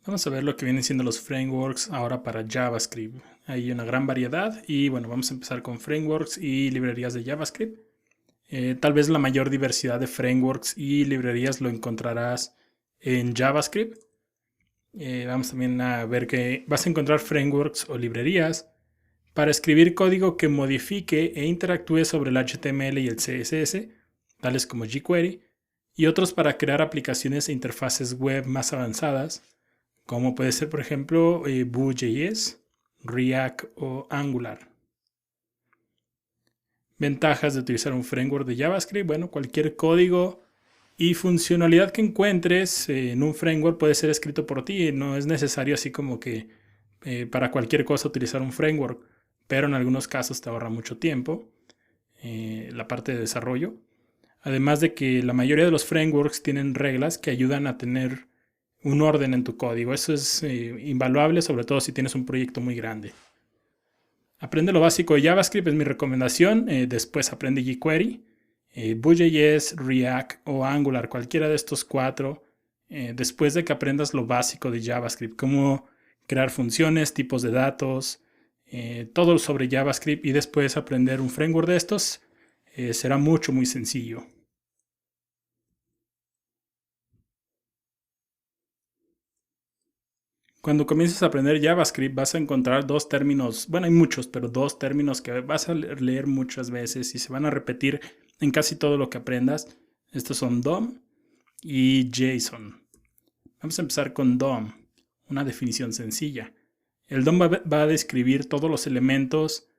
Vamos a ver lo que vienen siendo los frameworks ahora para JavaScript. Hay una gran variedad y bueno, vamos a empezar con frameworks y librerías de JavaScript. Tal vez la mayor diversidad de frameworks y librerías lo encontrarás en JavaScript. Vamos también a ver que vas a encontrar frameworks o librerías para escribir código que modifique e interactúe sobre el HTML y el CSS, tales como jQuery, y otros para crear aplicaciones e interfaces web más avanzadas, como puede ser, por ejemplo, Vue.js, React o Angular. Ventajas de utilizar un framework de JavaScript. Bueno, cualquier código y funcionalidad que encuentres en un framework puede ser escrito por ti. No es necesario así como que para cualquier cosa utilizar un framework, pero en algunos casos te ahorra mucho tiempo la parte de desarrollo. Además de que la mayoría de los frameworks tienen reglas que ayudan a tener un orden en tu código. Eso es invaluable, sobre todo si tienes un proyecto muy grande. Aprende lo básico de JavaScript, es mi recomendación. Después aprende jQuery, Vue.js, React o Angular, cualquiera de estos cuatro. Después de que aprendas lo básico de JavaScript, cómo crear funciones, tipos de datos, todo sobre JavaScript, y después aprender un framework de estos, será muy sencillo. Cuando comiences a aprender JavaScript vas a encontrar dos términos, bueno, hay muchos, pero dos términos que vas a leer muchas veces y se van a repetir en casi todo lo que aprendas. Estos son DOM y JSON. Vamos a empezar con DOM, una definición sencilla. El DOM va a describir todos los elementos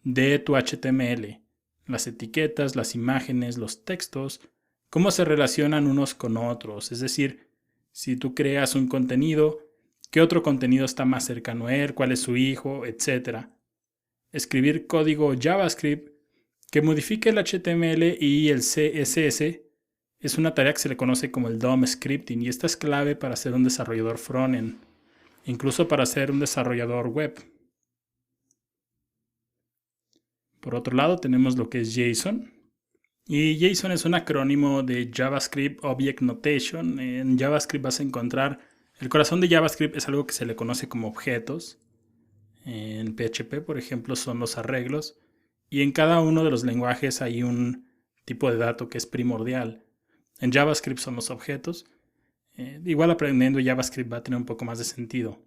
de tu HTML, las etiquetas, las imágenes, los textos, cómo se relacionan unos con otros. Es decir, si tú creas un contenido, qué otro contenido está más cercano a él, cuál es su hijo, etc. Escribir código JavaScript que modifique el HTML y el CSS es una tarea que se le conoce como el DOM scripting, y esta es clave para ser un desarrollador frontend, incluso para ser un desarrollador web. Por otro lado tenemos lo que es JSON. Y JSON es un acrónimo de JavaScript Object Notation. En JavaScript vas a encontrar, el corazón de JavaScript es algo que se le conoce como objetos. En PHP, por ejemplo, son los arreglos. Y en cada uno de los lenguajes hay un tipo de dato que es primordial. En JavaScript son los objetos. Igual aprendiendo JavaScript va a tener un poco más de sentido.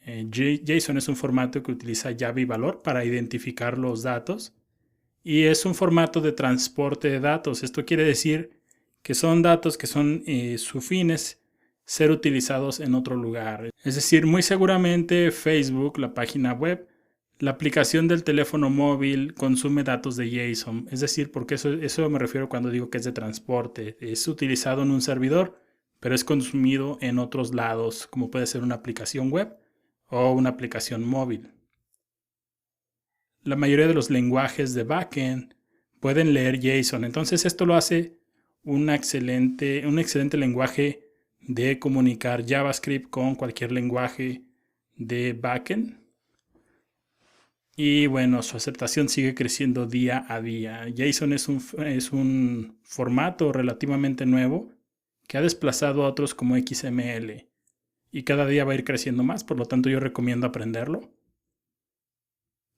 JSON es un formato que utiliza llave y valor para identificar los datos. Y es un formato de transporte de datos. Esto quiere decir que son datos que son su fin es ser utilizados en otro lugar. Es decir, muy seguramente Facebook, la página web, la aplicación del teléfono móvil consume datos de JSON. Es decir, porque eso me refiero cuando digo que es de transporte. Es utilizado en un servidor, pero es consumido en otros lados, como puede ser una aplicación web o una aplicación móvil. La mayoría de los lenguajes de backend pueden leer JSON. Entonces esto lo hace un excelente lenguaje de comunicar JavaScript con cualquier lenguaje de backend. Y bueno, su aceptación sigue creciendo día a día. JSON es un formato relativamente nuevo que ha desplazado a otros como XML. Y cada día va a ir creciendo más, por lo tanto yo recomiendo aprenderlo.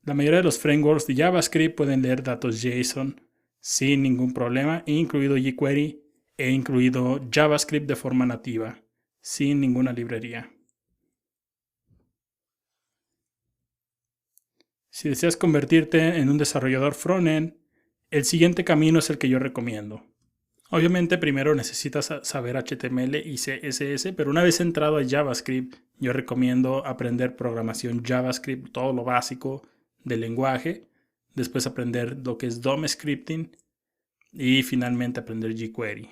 La mayoría de los frameworks de JavaScript pueden leer datos JSON sin ningún problema, incluido jQuery e incluido JavaScript de forma nativa, sin ninguna librería. Si deseas convertirte en un desarrollador frontend, el siguiente camino es el que yo recomiendo. Obviamente primero necesitas saber HTML y CSS, pero una vez entrado a JavaScript, yo recomiendo aprender programación JavaScript, todo lo básico del lenguaje, después aprender lo que es DOM scripting y finalmente aprender jQuery.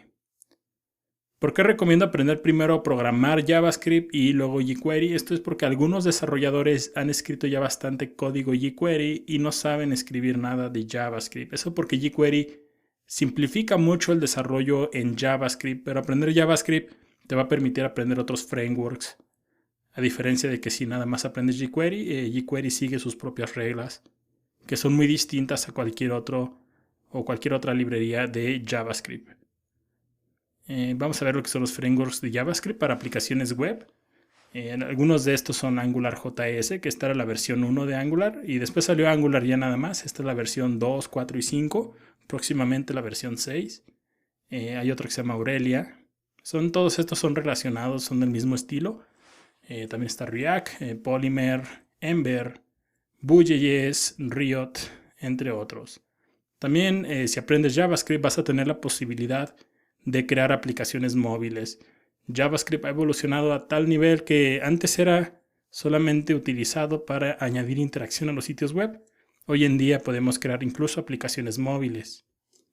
¿Por qué recomiendo aprender primero a programar JavaScript y luego jQuery? Esto es porque algunos desarrolladores han escrito ya bastante código jQuery y no saben escribir nada de JavaScript. Eso porque jQuery simplifica mucho el desarrollo en JavaScript, pero aprender JavaScript te va a permitir aprender otros frameworks. A diferencia de que si nada más aprendes jQuery, jQuery sigue sus propias reglas, que son muy distintas a cualquier otra librería de JavaScript. Vamos a ver lo que son los frameworks de JavaScript para aplicaciones web. Algunos de estos son AngularJS, que esta era la versión 1 de Angular, y después salió Angular ya nada más. Esta es la versión 2, 4 y 5, próximamente la versión 6. Hay otro que se llama Aurelia. Todos estos son relacionados, son del mismo estilo. También está React, Polymer, Ember, Vue.js, Riot, entre otros. También si aprendes JavaScript vas a tener la posibilidad de crear aplicaciones móviles. JavaScript ha evolucionado a tal nivel que antes era solamente utilizado para añadir interacción a los sitios web. Hoy en día podemos crear incluso aplicaciones móviles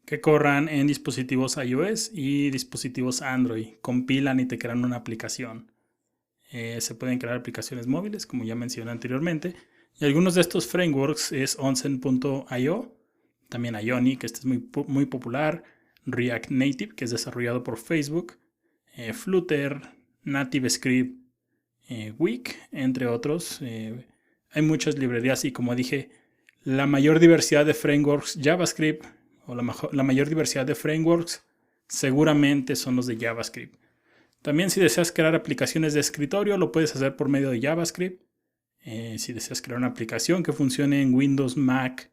que corran en dispositivos iOS y dispositivos Android. Compilan y te crean una aplicación. Se pueden crear aplicaciones móviles, como ya mencioné anteriormente. Y algunos de estos frameworks es Onsen.io, también Ionic, que este es muy popular, React Native, que es desarrollado por Facebook, Flutter, NativeScript, Wix, entre otros. Hay muchas librerías y, como dije, la mayor diversidad de frameworks JavaScript o la mayor diversidad de frameworks seguramente son los de JavaScript. También si deseas crear aplicaciones de escritorio lo puedes hacer por medio de JavaScript. Si deseas crear una aplicación que funcione en Windows, Mac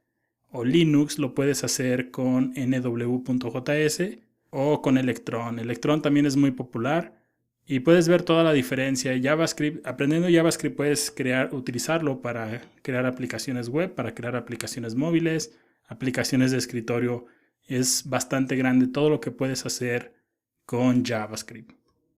o Linux, lo puedes hacer con nw.js o con Electron. Electron también es muy popular y puedes ver toda la diferencia. JavaScript, aprendiendo JavaScript puedes utilizarlo para crear aplicaciones web, para crear aplicaciones móviles, aplicaciones de escritorio. Es bastante grande todo lo que puedes hacer con JavaScript.